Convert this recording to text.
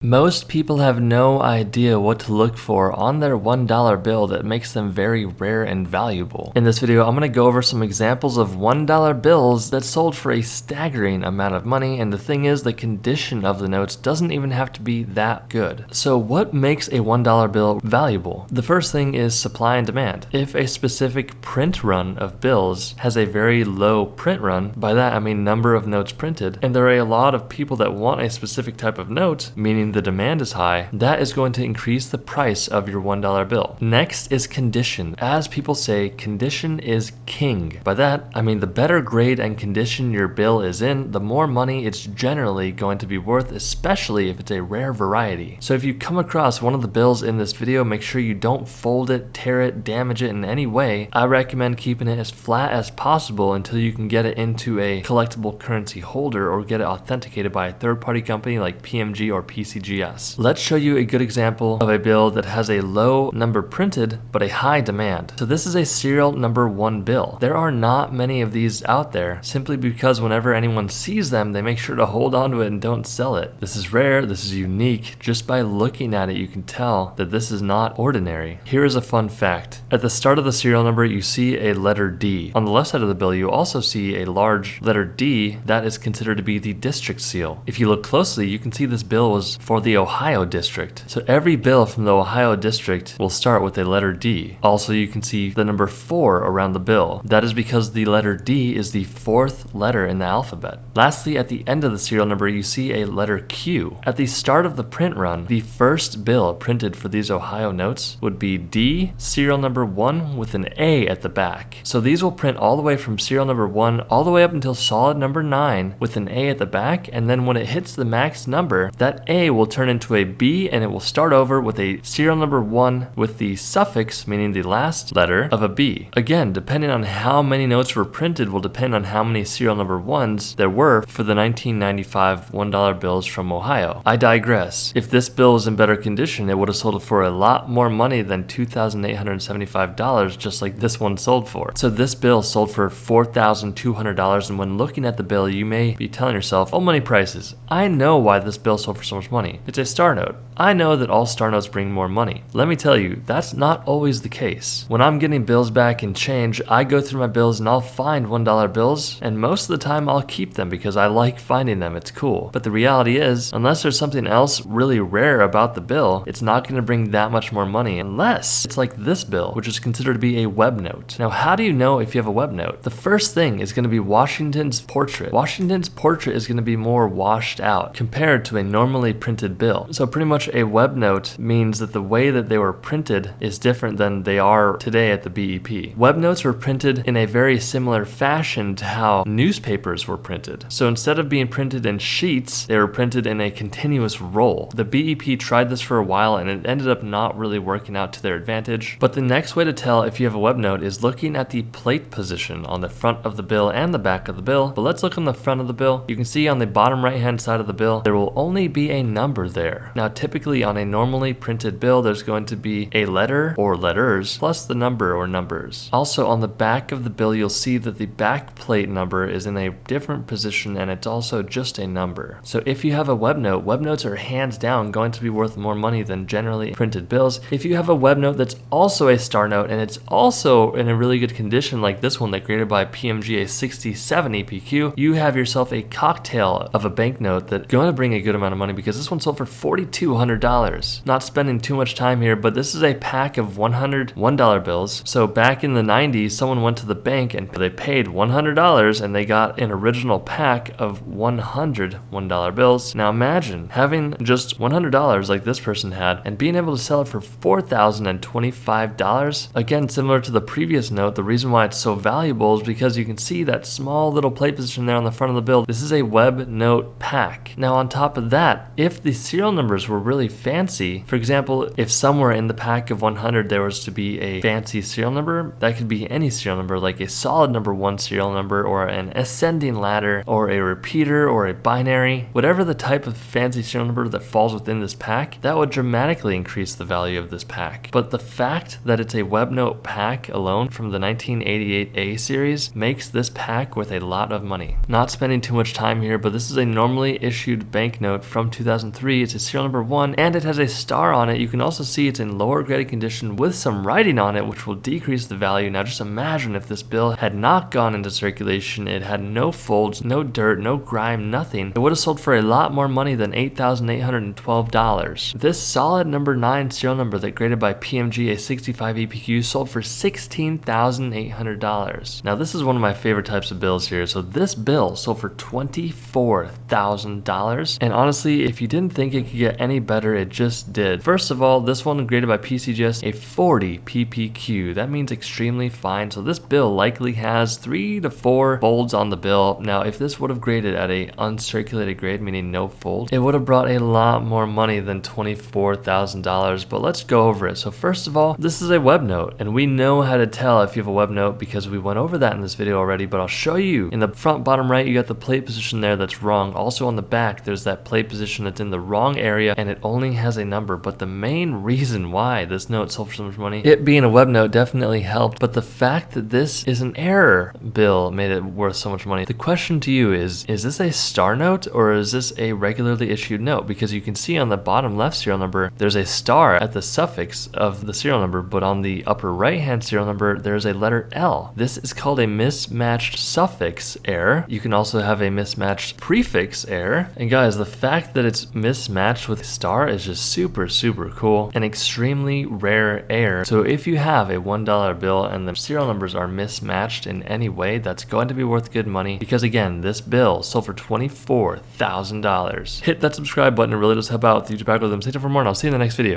Most people have no idea what to look for on their $1 bill that makes them very rare and valuable. In this video, I'm going to go over some examples of $1 bills that sold for a staggering amount of money, and the thing is, the condition of the notes doesn't even have to be that good. So what makes a $1 bill valuable? The first thing is supply and demand. If a specific print run of bills has a very low print run, by that I mean number of notes printed, and there are a lot of people that want a specific type of note, meaning the demand is high, that is going to increase the price of your $1 bill. Next is condition. As people say, condition is king. By that, I mean the better grade and condition your bill is in, the more money it's generally going to be worth, especially if it's a rare variety. So if you come across one of the bills in this video, make sure you don't fold it, tear it, damage it in any way. I recommend keeping it as flat as possible until you can get it into a collectible currency holder or get it authenticated by a third-party company like PMG or PCGS. Let's show you a good example of a bill that has a low number printed but a high demand. So this is a serial number 1 bill. There are not many of these out there simply because whenever anyone sees them, they make sure to hold on to it and don't sell it. This is rare, this is unique. Just by looking at it, you can tell that this is not ordinary. Here is a fun fact. At the start of the serial number, you see a letter D. On the left side of the bill, you also see a large letter D that is considered to be the district seal. If you look closely, you can see this bill was for the Ohio district. So every bill from the Ohio district will start with a letter D. Also, you can see the number 4 around the bill. That is because the letter D is the 4th letter in the alphabet. Lastly, at the end of the serial number, you see a letter Q. At the start of the print run, the first bill printed for these Ohio notes would be D, serial number 1 with an A at the back. So these will print all the way from serial number 1 all the way up until solid number 9 with an A at the back, and then when it hits the max number, that A will turn into a B and it will start over with a serial number 1 with the suffix, meaning the last letter of a B. Again, depending on how many notes were printed will depend on how many serial number 1s there were for the 1995 $1 bills from Ohio. I digress. If this bill was in better condition, it would have sold for a lot more money than $2,875, just like this one sold for. So this bill sold for $4,200, and when looking at the bill, you may be telling yourself, oh, money prices. I know why this bill sold for so much money. It's a star note. I know that all star notes bring more money. Let me tell you, that's not always the case. When I'm getting bills back in change, I go through my bills and I'll find $1 bills, and most of the time I'll keep them because I like finding them. It's cool. But the reality is, unless there's something else really rare about the bill, it's not going to bring that much more money unless it's like this bill, which is considered to be a web note. Now, how do you know if you have a web note? The first thing is going to be Washington's portrait. Washington's portrait is going to be more washed out compared to a normally printed bill. So pretty much a web note means that the way that they were printed is different than they are today at the BEP. Web notes were printed in a very similar fashion to how newspapers were printed. So instead of being printed in sheets, they were printed in a continuous roll. The BEP tried this for a while and it ended up not really working out to their advantage. But the next way to tell if you have a web note is looking at the plate position on the front of the bill and the back of the bill. But let's look on the front of the bill. You can see on the bottom right hand side of the bill, there will only be a number there. Now, typically on a normally printed bill, there's going to be a letter or letters plus the number or numbers. Also, on the back of the bill, you'll see that the back plate number is in a different position and it's also just a number. So if you have a web notes are hands down going to be worth more money than generally printed bills. If you have a web note that's also a star note and it's also in a really good condition like this one that created by PMG, a 67 EPQ, you have yourself a cocktail of a banknote that's going to bring a good amount of money because this one sold for $4,200. Not spending too much time here, but this is a pack of 100 $1 bills. So back in the 90s, someone went to the bank and they paid $100 and they got an original pack of 100 $1 bills. Now imagine having just $100 like this person had and being able to sell it for $4,025. Again, similar to the previous note, the reason why it's so valuable is because you can see that small little plate position there on the front of the bill. This is a web note pack. Now on top of that, if the serial numbers were really fancy, for example, if somewhere in the pack of 100 there was to be a fancy serial number, that could be any serial number, like a solid number 1 serial number or an ascending ladder or a repeater or a binary, whatever the type of fancy serial number that falls within this pack, that would dramatically increase the value of this pack. But the fact that it's a web note pack alone from the 1988 A series makes this pack worth a lot of money. Not spending too much time here, but this is a normally issued banknote from 2000 2003. It's a serial number 1 and it has a star on it. You can also see it's in lower graded condition with some writing on it, which will decrease the value. Now just imagine if this bill had not gone into circulation, it had no folds, no dirt, no grime, nothing. It would have sold for a lot more money than $8,812. This solid number 9 serial number that graded by PMG, a 65 EPQ, sold for $16,800. Now this is one of my favorite types of bills here. So this bill sold for $24,000. And honestly, if you didn't think it could get any better, it just did. First of all, this one graded by PCGS, a 40 PPQ. That means extremely fine. So this bill likely has 3 to 4 folds on the bill. Now, if this would have graded at a uncirculated grade, meaning no fold, it would have brought a lot more money than $24,000. But let's go over it. So first of all, this is a web note, and we know how to tell if you have a web note because we went over that in this video already, but I'll show you. In the front bottom right, you got the plate position there that's wrong. Also on the back, there's that plate position that's in the wrong area, and it only has a number. But the main reason why this note sold for so much money, it being a web note, definitely helped, but the fact that this is an error bill made it worth so much money. The question to you is this a star note or is this a regularly issued note? Because you can see on the bottom left serial number, there's a star at the suffix of the serial number, but on the upper right hand serial number, there's a letter L. This is called a mismatched suffix error. You can also have a mismatched prefix error. And guys, the fact that it's mismatched with star is just super cool. An extremely rare error. So if you have a $1 bill and the serial numbers are mismatched in any way, that's going to be worth good money because again, this bill sold for $24,000. Hit that subscribe button, it really does help out with the YouTube algorithm. Stay tuned for more and I'll see you in the next video.